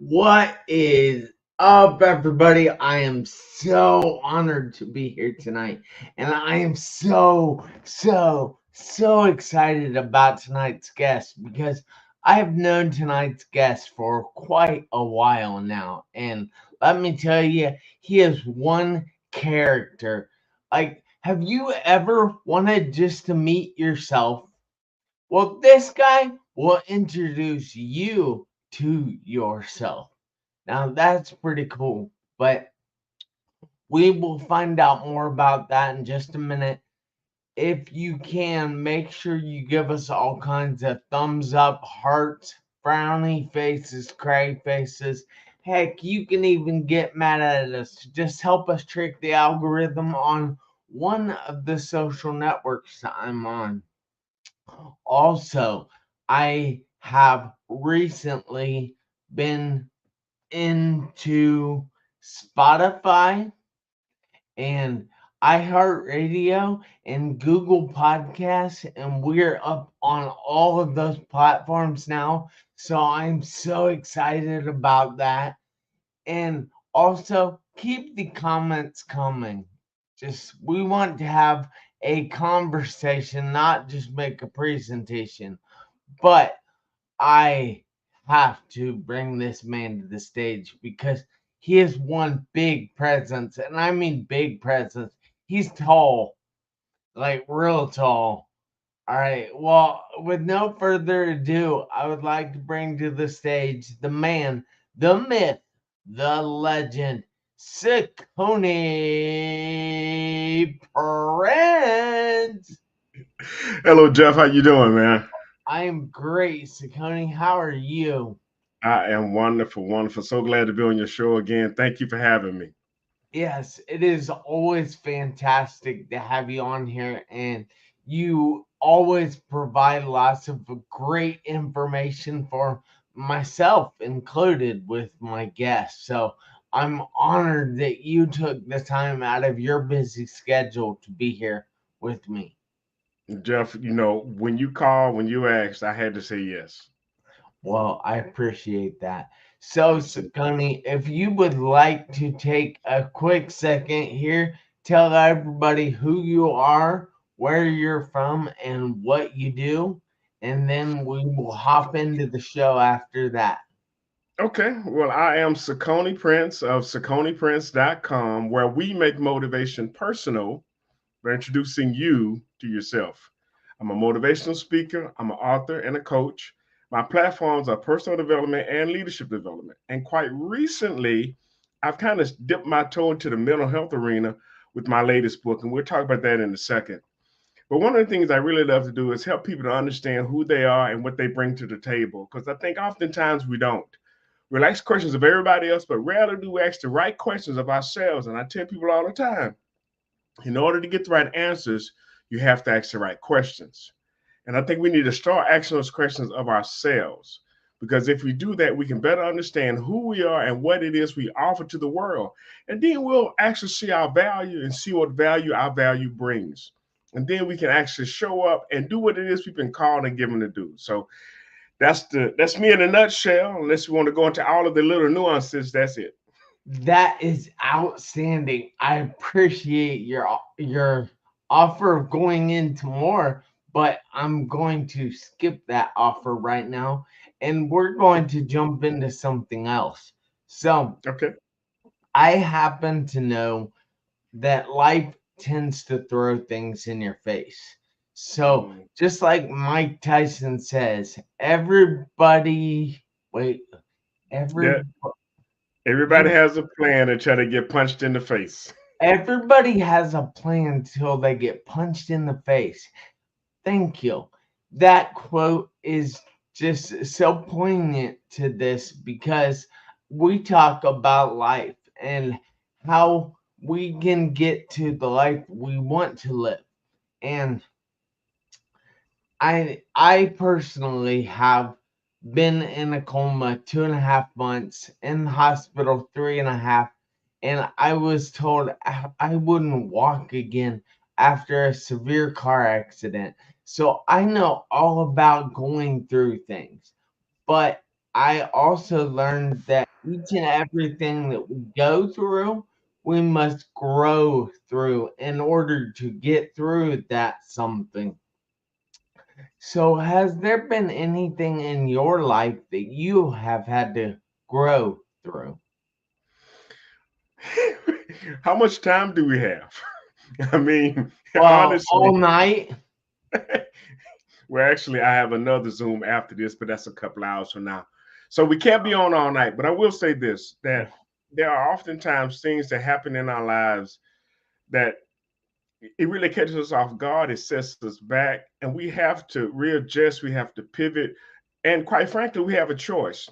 What is up, everybody? I am so honored to be here tonight, and I am so excited about tonight's guest because I have known tonight's guest for quite a while now, and let me tell you, he is one character. Like, have you ever wanted just to meet yourself? Well, this guy will introduce you to yourself. Now that's pretty cool, but we will find out more about that in just a minute. If you can, make sure you give us all kinds of thumbs up, hearts, frowny faces, cry faces. Heck, you can even get mad at us to just help us trick the algorithm on one of the social networks that I'm on. Also, I have recently been into Spotify and iHeartRadio and Google Podcasts, and we're up on all of those platforms now. So I'm so excited about that. And also, keep the comments coming. Just we want to have a conversation, not just make a presentation. But I have to bring this man to the stage because he is one big presence, and I mean big presence. He's tall, like real tall. All right. Well, with no further ado, I would like to bring to the stage the man, the myth, the legend, Cicone Prince. Hello, Jeff. How you doing, man? I am great, Cicone. How are you? I am wonderful, wonderful. So glad to be on your show again. Thank you for having me. Yes, it is always fantastic to have you on here, and you always provide lots of great information for myself included with my guests. So I'm honored that you took the time out of your busy schedule to be here with me. Jeff, when you called, when you asked, I had to say yes. Well, I appreciate that. So, So, Sakani, if you would like to take a quick second here, tell everybody who you are, where you're from, and what you do, and then we will hop into the show after that. okay. Well, I am Cicone Prince of CiconePrince.com, where we make motivation personal by introducing you to yourself. I'm a motivational speaker, I'm an author, and a coach. My platforms are personal development and leadership development. And quite recently, I've kind of dipped my toe into the mental health arena with my latest book, and we'll talk about that in a second. But one of the things I really love to do is help people to understand who they are and what they bring to the table, because I think oftentimes we don't. We ask questions of everybody else, but rarely do we ask the right questions of ourselves. And I tell people all the time, in order to get the right answers, you have to ask the right questions. And I think we need to start asking those questions of ourselves. Because if we do that, we can better understand who we are and what it is we offer to the world. And then we'll actually see our value and see what value our value brings. And then we can actually show up and do what it is we've been called and given to do. So that's me in a nutshell. Unless we want to go into all of the little nuances, that's it. That is outstanding. I appreciate your offer of going into more, but I'm going to skip that offer right now and we're going to jump into something else. So, Okay. I happen to know that life tends to throw things in your face. So, Mm. just like Mike Tyson says, everybody, wait, every Yeah. Everybody has a plan and try to get punched in the face. everybody has a plan till they get punched in the face. Thank you. That quote is just so poignant to this because we talk about life and how we can get to the life we want to live. And I personally have been in a coma 2.5 months, in the hospital 3.5, and I was told I wouldn't walk again after a severe car accident. So I know all about going through things. But I also learned that each and everything that we go through, we must grow through in order to get through that something. So, has there been anything in your life that you have had to grow through? How much time do we have? I mean, Well, honestly, all night. well, actually, I have another Zoom after this, but that's a couple hours from now. So we can't be on all night. But I will say this, that there are oftentimes things that happen in our lives that it really catches us off guard. It sets us back, and we have to readjust. We have to pivot. And quite frankly, we have a choice.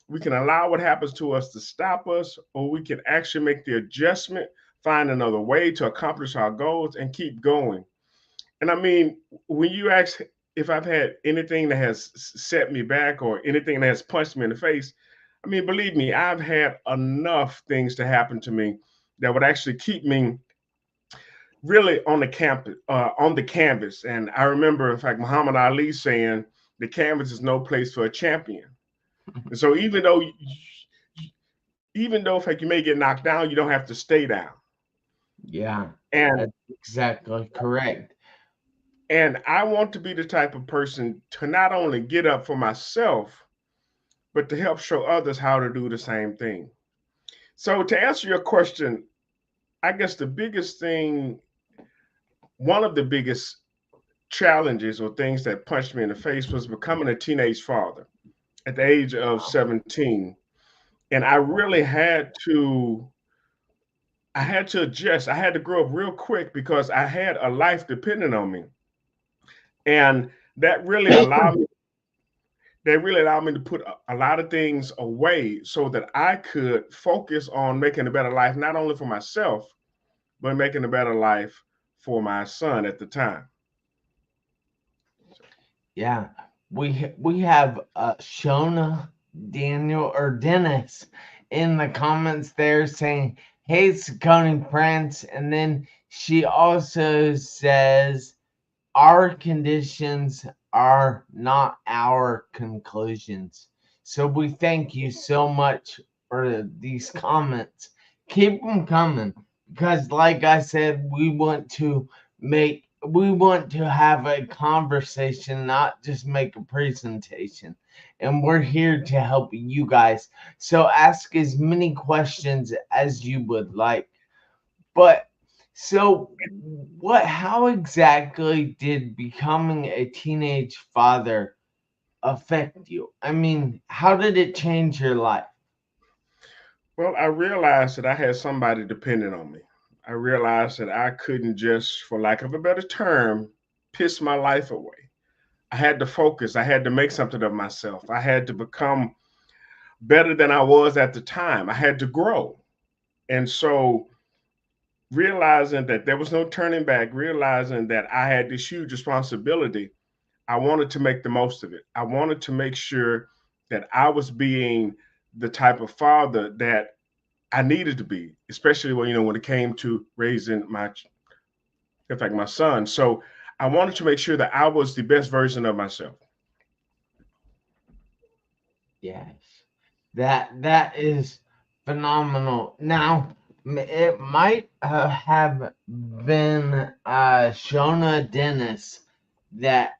We can allow what happens to us to stop us, or we can actually make the adjustment, find another way to accomplish our goals, and keep going. And I mean, when you ask if I've had anything that has set me back or anything that has punched me in the face, I mean, believe me, I've had enough things to happen to me that would actually keep me really on the campus, on the canvas. And I remember, in fact, Muhammad Ali saying, "The canvas is no place for a champion." And so, even though, in fact, you may get knocked down, you don't have to stay down. Yeah, And that's exactly correct. I want to be the type of person to not only get up for myself, but to help show others how to do the same thing. So, to answer your question, I guess the biggest thing, one of the biggest challenges or things that punched me in the face was becoming a teenage father at the age of 17. And I had to adjust. I had to grow up real quick because I had a life depending on me. And that really allowed me to put a lot of things away so that I could focus on making a better life, not only for myself, but making a better life for my son at the time. Yeah, we have Shona Daniel or Dennis in the comments there saying, "Hey, Cicone Prince," and then she also says, "Our conditions are not our conclusions." So we thank you so much for these comments. Keep them coming because, like I said, we want to have a conversation, not just make a presentation. And we're here to help you guys. So ask as many questions as you would like. But so how exactly did becoming a teenage father affect you? I mean, how did it change your life? Well, I realized that I had somebody depending on me. I realized that I couldn't just, for lack of a better term, piss my life away. I had to focus. I had to make something of myself. I had to become better than I was at the time. I had to grow. And so, realizing that there was no turning back, realizing that I had this huge responsibility, I wanted to make the most of it. I wanted to make sure that I was being the type of father that I needed to be, especially when when it came to raising in fact, my son. So I wanted to make sure that I was the best version of myself. Yes, that is phenomenal. Now, it might have been Shona Dennis that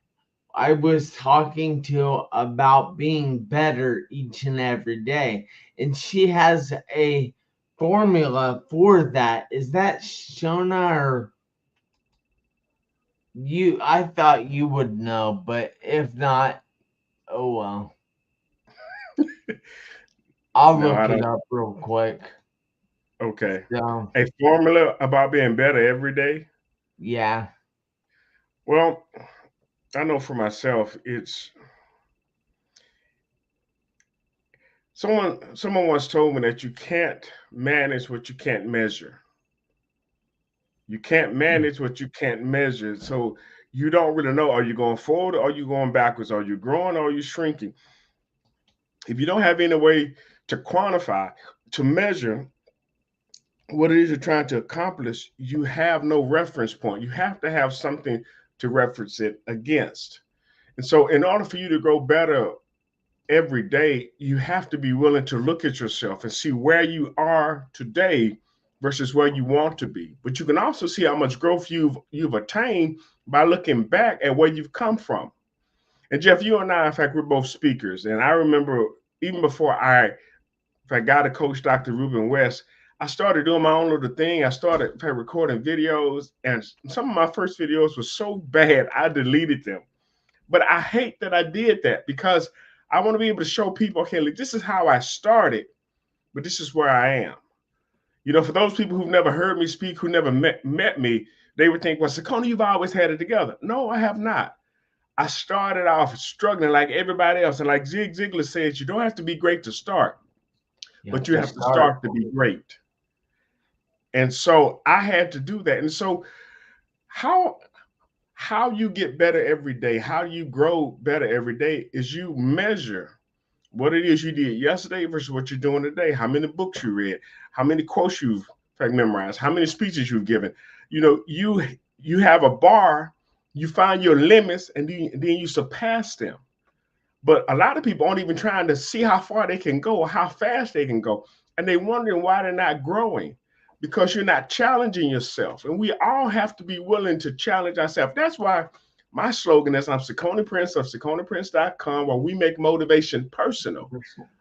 I was talking to about being better each and every day, and she has a formula for that. Is that Shona or you? I thought you would know, but if not, oh well. I'll No, I look it don't. up real quick. Okay. So, A formula about being better every day. yeah. Well, I know for myself, it's someone once told me that you can't manage what you can't measure. You can't manage what you can't measure. So you don't really know, are you going forward or are you going backwards? Are you growing or are you shrinking? If you don't have any way to quantify, to measure what it is you're trying to accomplish, you have no reference point. You have to have something to reference it against. And so, in order for you to grow better every day, you have to be willing to look at yourself and see where you are today versus where you want to be. But you can also see how much growth you've attained by looking back at where you've come from. And Jeff, you and I, in fact, we're both speakers. And I remember even before if I got to coach Dr. Ruben West, I started doing my own little thing. I started recording videos, and some of my first videos were so bad, I deleted them. But I hate that I did that because I want to be able to show people, okay, like, this is how I started, but this is where I am. You know, for those people who've never heard me speak, who never met me, they would think, well, Cicone, you've always had it together. No, I have not. I started off struggling like everybody else. And like Zig Ziglar says, you don't have to be great to start, but you have to start to be great. And so I had to do that. And so how you get better every day, how you grow better every day is you measure what it is you did yesterday versus what you're doing today. How many books you read, how many quotes you've memorized, how many speeches you've given. You know, you have a bar, you find your limits, and then you surpass them. But a lot of people aren't even trying to see how far they can go or how fast they can go. And they're wondering why they're not growing, because you're not challenging yourself. And we all have to be willing to challenge ourselves. That's why my slogan is I'm Cicone Prince of CiconePrince.com, where we make motivation personal.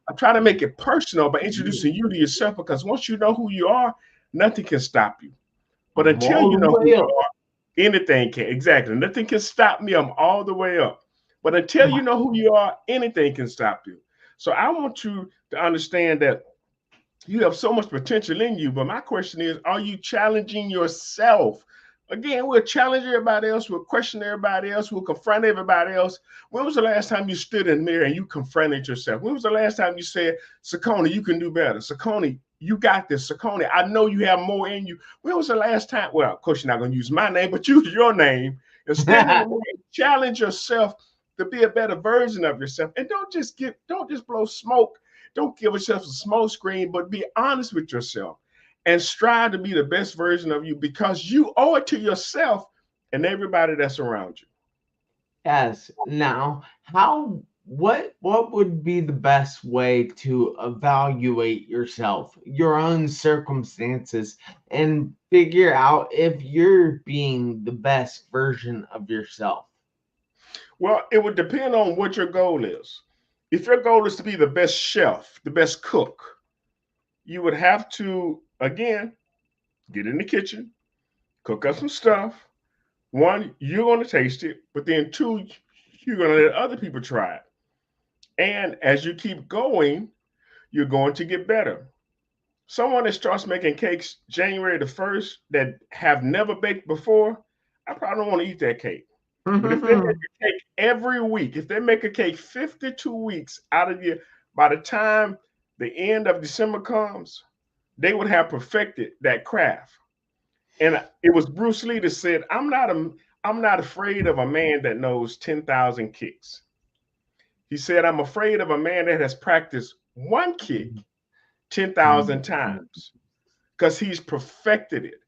I try to make it personal by introducing you to yourself, because once you know who you are, nothing can stop you. But until you know who you are, anything can. Exactly. Nothing can stop me. I'm all the way up. But until you know who you are, anything can stop you. So I want you to understand that you have so much potential in you. But my question is, are you challenging yourself? Again, we'll challenge everybody else. We'll question everybody else. We'll confront everybody else. When was the last time you stood in the mirror and you confronted yourself? When was the last time you said, Cicone, you can do better? Cicone, you got this. Cicone, I know you have more in you. When was the last time? Well, of course, you're not going to use my name, but use your name and stand in the mirror and challenge yourself to be a better version of yourself. And don't just blow smoke. Don't give yourself a smoke screen, but be honest with yourself and strive to be the best version of you, because you owe it to yourself and everybody that's around you. Yes. Now, what would be the best way to evaluate yourself, your own circumstances, and figure out if you're being the best version of yourself? Well, it would depend on what your goal is. If your goal is to be the best chef, the best cook, you would have to, again, get in the kitchen, cook up some stuff. One, you're going to taste it, but then two, you're going to let other people try it. And as you keep going, you're going to get better. Someone that starts making cakes January the 1st that have never baked before, I probably don't want to eat that cake. But if they make a cake every week, if they make a cake 52 weeks out of the year, by the time the end of December comes, they would have perfected that craft. And it was Bruce Lee that said, I'm not afraid of a man that knows 10,000 kicks. He said, I'm afraid of a man that has practiced one kick 10,000 times, because he's perfected it.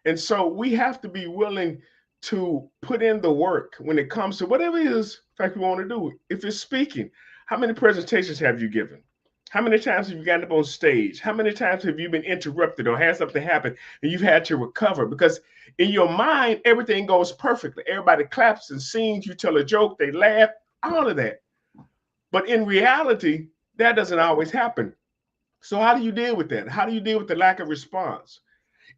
And so we have to be willing to put in the work when it comes to whatever it is, in fact, we want to do. If it's speaking, how many presentations have you given? How many times have you gotten up on stage? How many times have you been interrupted or had something happen and you've had to recover? Because in your mind, everything goes perfectly. Everybody claps and sings, you tell a joke, they laugh, all of that. But in reality, that doesn't always happen. So how do you deal with that? How do you deal with the lack of response?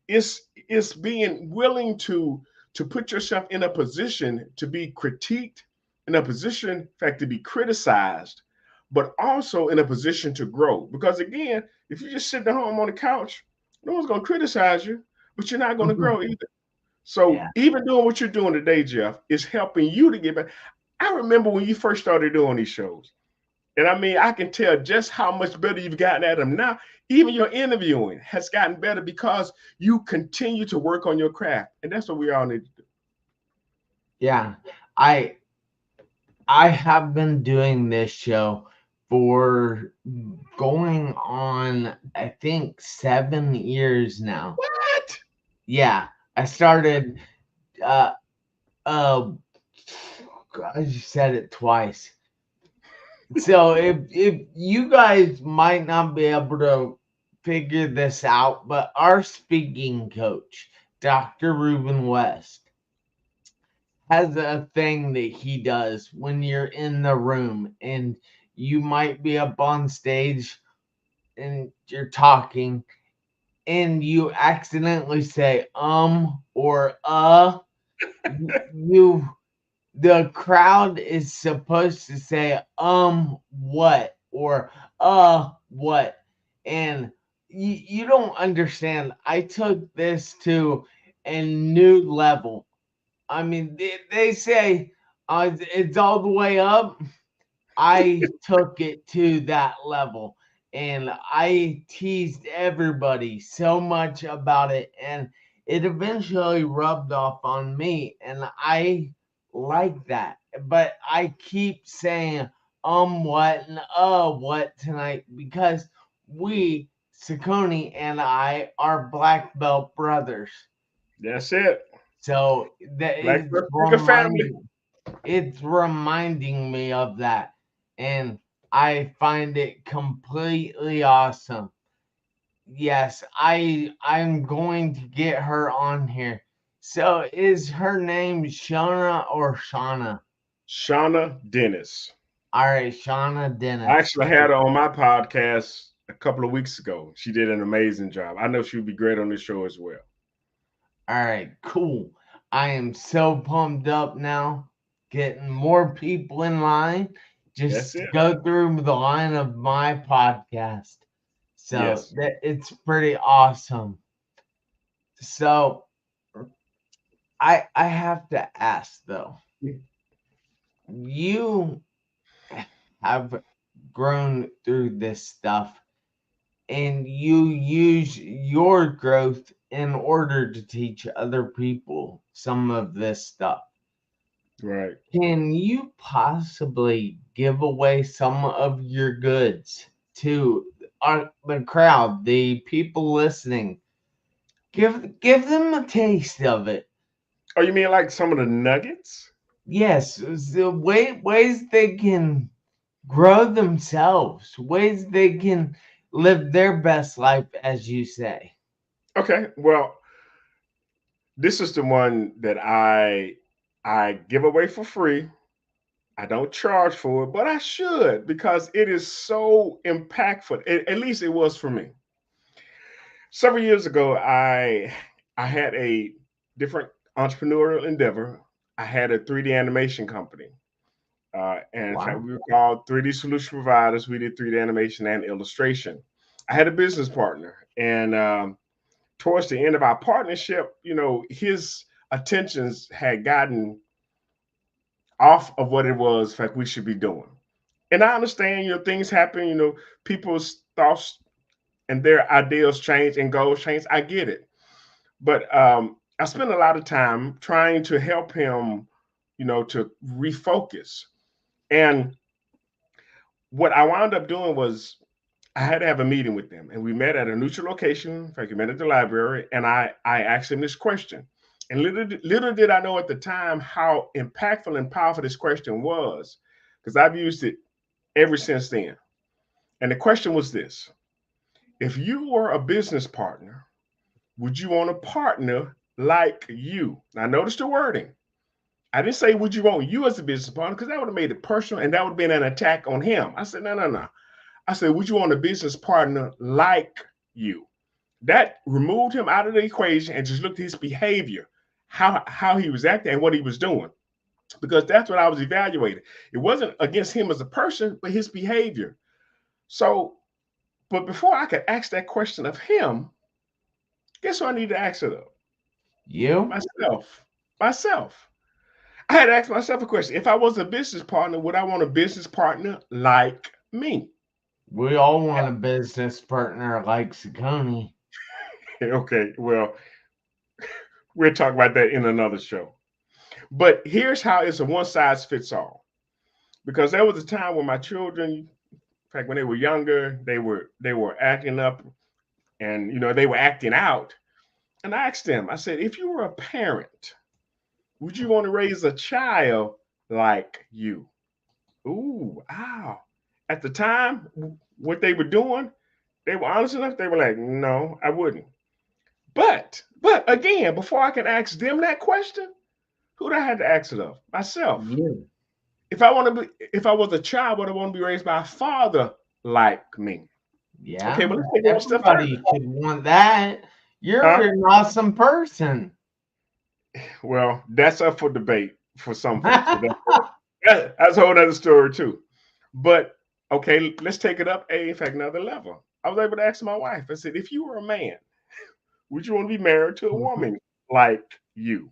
It's being willing to put yourself in a position to be critiqued, in a position, in fact, to be criticized, but also in a position to grow. Because again, if you just sit at home on the couch, no one's going to criticize you, but you're not going to grow either. So even doing what you're doing today, Jeff, is helping you to get better. I remember when you first started doing these shows. And I mean, I can tell just how much better you've gotten at them now. Even your interviewing has gotten better because you continue to work on your craft. And that's what we all need to do. Yeah. I have been doing this show for going on, I think, 7 years now. What? Yeah. I started, I said it twice. So if you guys might not be able to figure this out, but our speaking coach, Dr. Ruben West, has a thing that he does when you're in the room and you might be up on stage and you're talking and you accidentally say or you the crowd is supposed to say what or what, and you don't understand. I took this to a new level. I mean, they say it's all the way up. I took it to that level and I teased everybody so much about it, and it eventually rubbed off on me, and I like that. But I keep saying what and what tonight because we, Cicone and I, are black belt brothers. That's it. So that Black is Speaker family. it's reminding me of that, and I find it completely awesome. Yes, I'm going to get her on here. So is her name Shona or Shauna? Shauna Dennis. All right, Shauna I Dennis. actually had her on my podcast a couple of weeks ago. She did an amazing job. I know she would be great on this show as well. All right, cool. I am so pumped up now, getting more people in line That's just to it. go through the line of my podcast. So Yes. that it's pretty awesome. So I have to ask though, you have grown through this stuff and you use your growth in order to teach other people some of this stuff. Right. Can you possibly give away some of your goods to the crowd, the people listening? Give them a taste of it. Oh, you mean like some of the nuggets? Yes, the ways they can grow themselves, ways they can live their best life, as you say. Okay. Well, this is the one that I give away for free. I don't charge for it, but I should because it is so impactful. At least it was for me. Several years ago, I had a different entrepreneurial endeavor. I had a 3D animation company. And in fact, Wow. we were called 3D solution providers. We did 3D animation and illustration. I had a business partner, and towards the end of our partnership, his attentions had gotten off of what it was, in fact, we should be doing. And I understand, things happen, people's thoughts and their ideals change and goals change. I get it. But I spent a lot of time trying to help him, to refocus. And what I wound up doing was I had to have a meeting with them, and we met at a neutral location. In fact, we met at the library, and I asked him this question. And little did I know at the time how impactful and powerful this question was, because I've used it ever since then. And the question was this: if you were a business partner, would you want a partner like you? Now, notice the wording. I didn't say, would you want you as a business partner? Because that would have made it personal and that would have been an attack on him. I said, no, no, no. I said, would you want a business partner like you? That removed him out of the equation and just looked at his behavior, how he was acting and what he was doing. Because that's what I was evaluating. It wasn't against him as a person, but his behavior. So, but before I could ask that question of him, guess what I need to ask it of? You? Myself. Myself. I had to ask myself a question. If I was a business partner, would I want a business partner like me? We all want a business partner like Cicone. Okay, well, we'll talk about that in another show. But here's how it's a one size fits all. Because there was a time when my children, in fact, when they were younger, they were acting up and they were acting out. And I asked them, I said, if you were a parent, would you want to raise a child like you? Ooh, wow. At the time, what they were doing, they were honest enough. They were like, no, I wouldn't. But again, before I can ask them that question, who would I have to ask it of? Myself. You. If I was a child, would I want to be raised by a father like me? Okay, Yeah. but let's take it one step Everybody further. should want that. You're Huh? an awesome person. Well, that's up for debate for some folks, but that's a whole other story too. But okay, let's take it up in fact another level. I was able to ask my wife. I said, if you were a man, would you want to be married to a woman like you?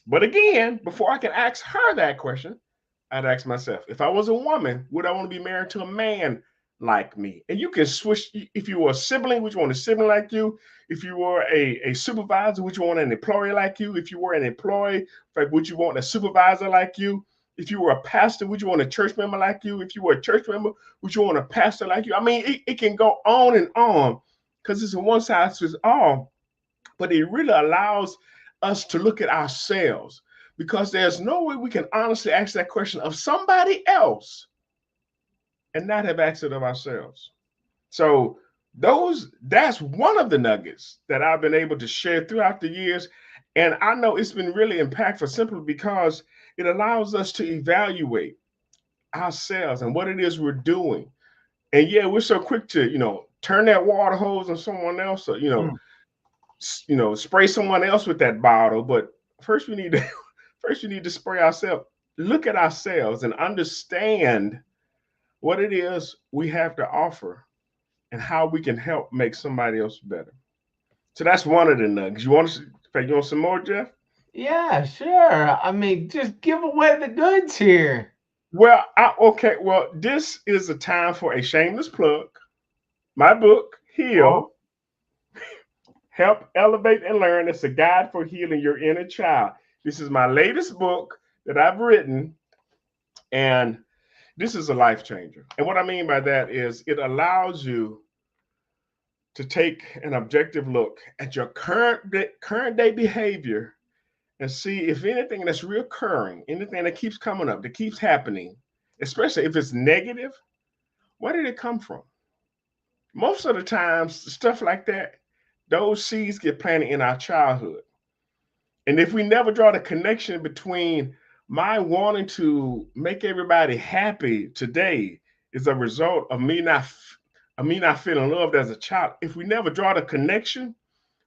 But again, before I can ask her that question, I'd ask myself, if I was a woman, would I want to be married to a man like me? And you can switch. If you were a sibling, would you want a sibling like you? If you were a supervisor, would you want an employee like you? If you were an employee, in fact, would you want a supervisor like you? If you were a pastor, would you want a church member like you? If you were a church member, would you want a pastor like you? I mean, it can go on because it's a one size fits all, but it really allows us to look at ourselves because there's no way we can honestly ask that question of somebody else and not have asked it of ourselves. So that's one of the nuggets that I've been able to share throughout the years. And I know it's been really impactful simply because it allows us to evaluate ourselves and what it is we're doing. And yeah, we're so quick to, turn that water hose on someone else, or, Mm. spray someone else with that bottle. But first we need to first we need to spray ourselves, look at ourselves and understand what it is we have to offer and how we can help make somebody else better. So that's one of the nuggets. You want some more, Jeff? Yeah, sure. I mean, just give away the goods here. Well, okay. Well, this is a time for a shameless plug. My book, Oh, Heal, Help Elevate and Learn. It's a guide for healing your inner child. This is my latest book that I've written, and this is a life changer. And what I mean by that is it allows you to take an objective look at your current day behavior and see if anything that's reoccurring, anything that keeps coming up, that keeps happening, especially if it's negative, where did it come from? Most of the times, stuff like that, those seeds get planted in our childhood. And if we never draw the connection between my wanting to make everybody happy today is a result of me not feeling loved as a child. If we never draw the connection,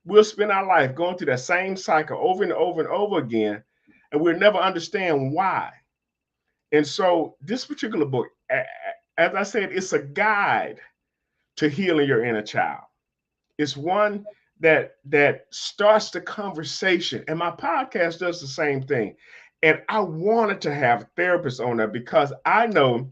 we'll spend our life going through that same cycle over and over and over again, and we'll never understand why. And so, this particular book, as I said, it's a guide to healing your inner child. It's one that starts the conversation, and my podcast does the same thing. And I wanted to have therapists on there because I know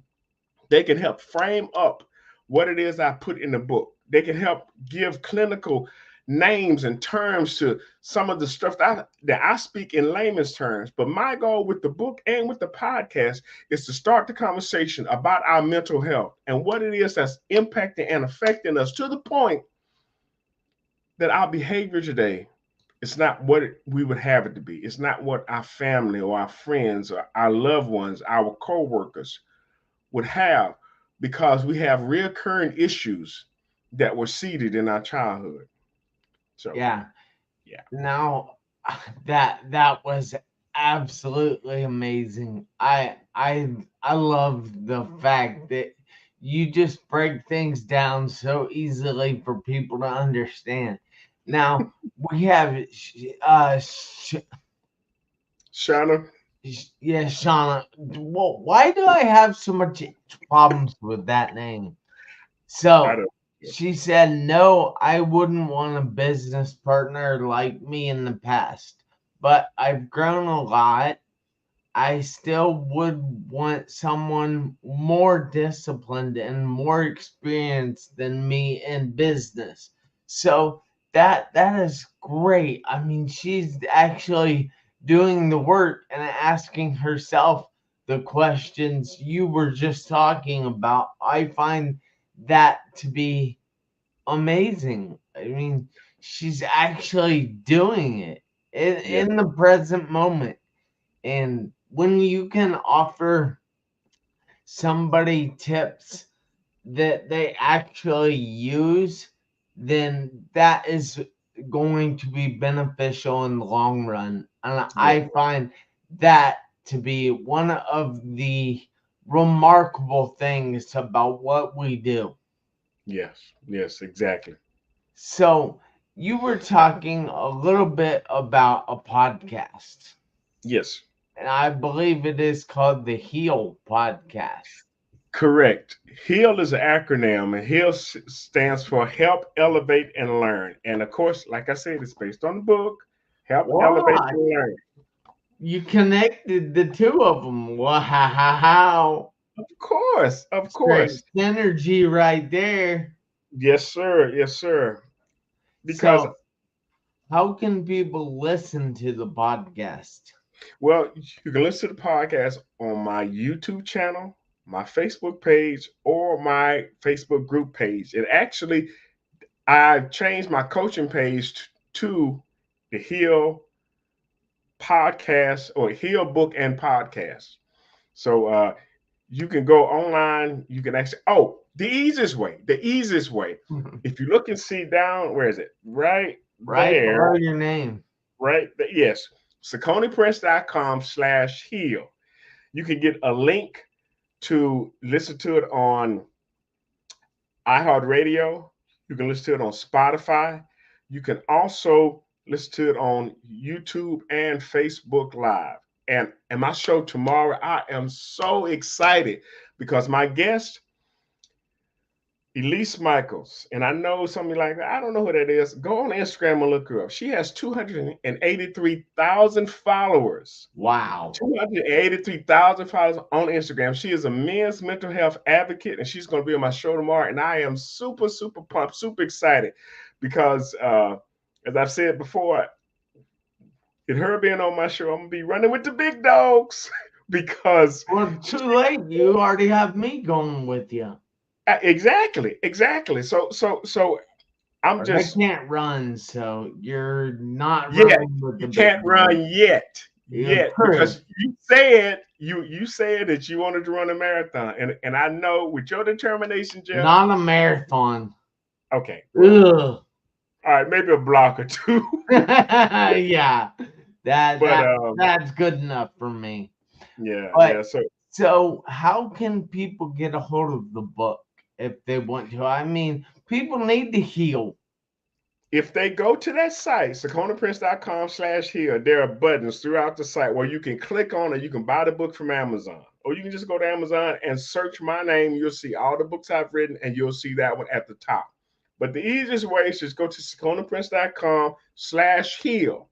they can help frame up what it is I put in the book. They can help give clinical names and terms to some of the stuff that I speak in layman's terms. But my goal with the book and with the podcast is to start the conversation about our mental health and what it is that's impacting and affecting us to the point that our behavior today is not what we would have it to be. It's not what our family or our friends or our loved ones, our coworkers would have because we have reoccurring issues that were seeded in our childhood. So, yeah. yeah. Now, that was absolutely amazing. I love the fact that you just break things down so easily for people to understand. Now we have Shauna, yeah, Shauna. Well, why do I have so much problems with that name? I So don't. she said, no, I wouldn't want a business partner like me in the past, but I've grown a lot. I still would want someone more disciplined and more experienced than me in business. So that is great. I mean, she's actually doing the work and asking herself the questions you were just talking about. I find that to be amazing. I mean, she's actually doing it Yeah. in the present moment. And when you can offer somebody tips that they actually use, then that is going to be beneficial in the long run. And Yeah. I find that to be one of the remarkable things about what we do. Yes. Yes. Exactly. So, you were talking a little bit about a podcast, Yes. and I believe it is called the Heal Podcast. Correct. HEAL is an acronym, and HEAL stands for Help, Elevate, and Learn. And of course, like I said, it's based on the book, Help, Elevate, What? and Learn. You connected the two of them. Wow. Of course. Of Straight course. synergy right there. Yes, sir. Yes, sir. Because, So, how can people listen to the podcast? well, you can listen to the podcast on my YouTube channel, my Facebook page, or my Facebook group page. And actually, I've changed my coaching page to the HEAL podcast or Heal book and podcast. So you can go online. You can actually, oh, the easiest way. If you look and see down, where is it? Right Right there, below your name. right there. Yes. CiconePrince.com/heal. You can get a link to listen to it on iHeartRadio. You can listen to it on Spotify. You can also listen to it on YouTube and Facebook Live. And my show tomorrow, I am so excited because my guest, Elise Michaels, and I know somebody like that. I don't know who that is. Go on Instagram and look her up. She has 283,000 followers. Wow. 283,000 followers on Instagram. She is a men's mental health advocate, and she's going to be on my show tomorrow. And I am super, super pumped, super excited because, as I've said before, with her being on my show, I'm going to be running with the big dogs because Well, too late. You already have me going with you. exactly. So I'm But I just can't run, so you're not yet. running with the You big can't dog. run yet True. because you said that you wanted to run a marathon, and I know with your determination, Jeff. Not a marathon. Okay, well, Ugh. all right, maybe a block or two, Yeah. That but that that's good enough for me. yeah. But So so how can people get a hold of the book if they want to? I mean, people need to heal. if they go to that site, SiconePrince.com/heal, there are buttons throughout the site where you can click on it. You can buy the book from Amazon, or you can just go to Amazon and search my name. You'll see all the books I've written, and you'll see that one at the top. But the easiest way is just go to SiconePrince.com/heal.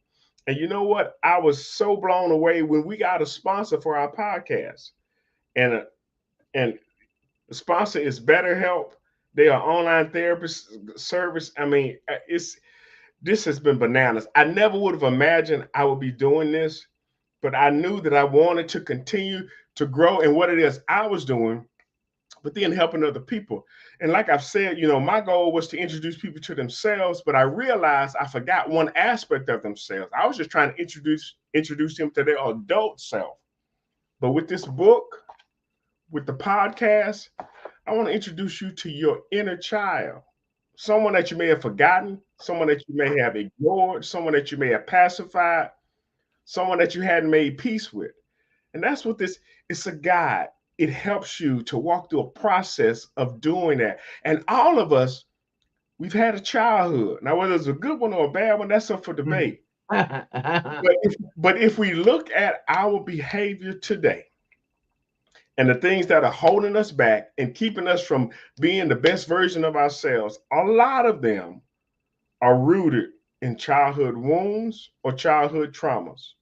And you know what? I was so blown away when we got a sponsor for our podcast. And the sponsor is BetterHelp. They are online therapist service. I mean, this has been bananas. I never would have imagined I would be doing this, but I knew that I wanted to continue to grow in what it is I was doing, but then helping other people. And like I've said, my goal was to introduce people to themselves, but I realized I forgot one aspect of themselves. I was just trying to introduce them to their adult self. But with this book, with the podcast, I want to introduce you to your inner child, someone that you may have forgotten, someone that you may have ignored, someone that you may have pacified, someone that you hadn't made peace with. And that's what this it's a guide. It helps you to walk through a process of doing that. And all of us, we've had a childhood. Now, whether it's a good one or a bad one, that's up for debate. But if we look at our behavior today, and the things that are holding us back and keeping us from being the best version of ourselves, a lot of them are rooted in childhood wounds or childhood traumas.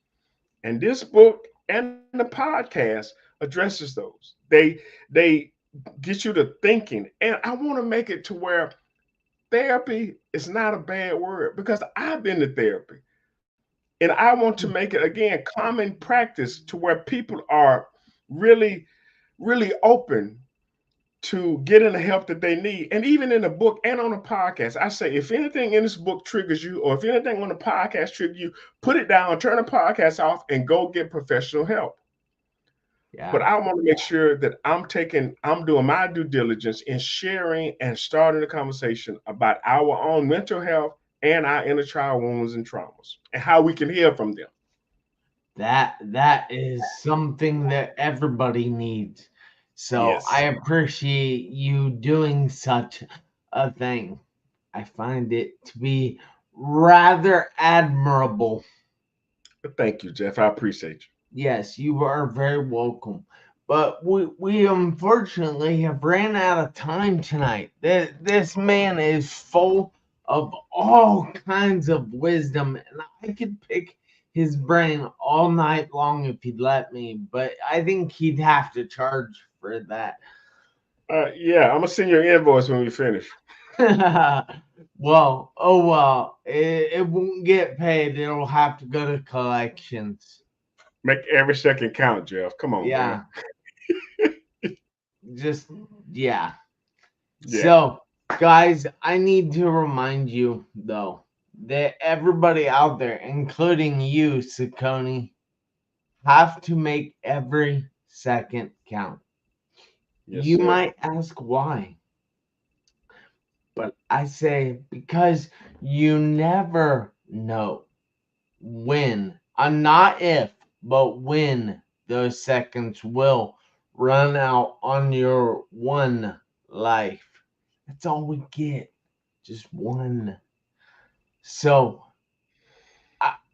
And this book and the podcast addresses those. They get you to thinking. And I want to make it to where therapy is not a bad word because I've been to therapy. And I want to make it again common practice to where people are really really open to getting the help that they need. And even in the book and on the podcast, I say, if anything in this book triggers you, or if anything on the podcast triggers you, put it down, turn the podcast off, and go get professional help. Yeah. But I want to make sure that I'm doing my due diligence in sharing and starting a conversation about our own mental health and our inner child wounds and traumas and how we can heal from them. That is something that everybody needs. So I Yes. appreciate you doing such a thing. I find it to be rather admirable. Thank you, Jeff. I appreciate Yes, you are very welcome. But we unfortunately have ran out of time tonight. This man is full of all kinds of wisdom, and I could pick his brain all night long if he'd let me, but I think he'd have to charge for that. you. Yeah, I'm gonna send you an invoice when we finish. Well, oh well, it won't get paid. It'll have to go to collections. Make every second count, Jeff. Come on, man. Yeah, just yeah. Yeah. So, guys, I need to remind you, though, that everybody out there, including you, Cicone, have to make every second count. Yes, You sir. might ask why, but I say because you never know when, not if, but when those seconds will run out on your one life. That's all we get. Just one. So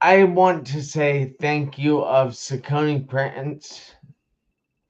I want to say thank you of Cicone Prince.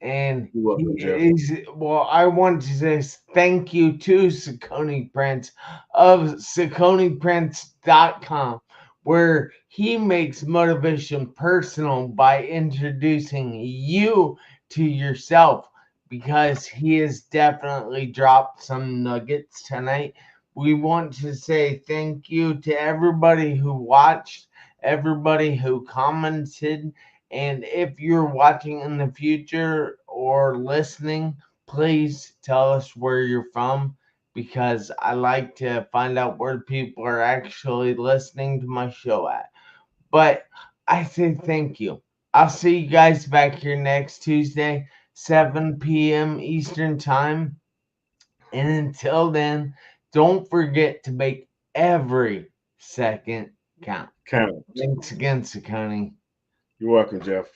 And You're he welcome, Jeff. is, well, I want to say thank you to Cicone Prince of CiconePrince.com, where he makes motivation personal by introducing you to yourself, because he has definitely dropped some nuggets tonight. We want to say thank you to everybody who watched, everybody who commented, and if you're watching in the future or listening, please tell us where you're from, because I like to find out where people are actually listening to my show at. But I say thank you. I'll see you guys back here next Tuesday, 7 p.m. Eastern Time. And until then, don't forget to make every second count. Count. Thanks again, Sakani. You're welcome, Jeff.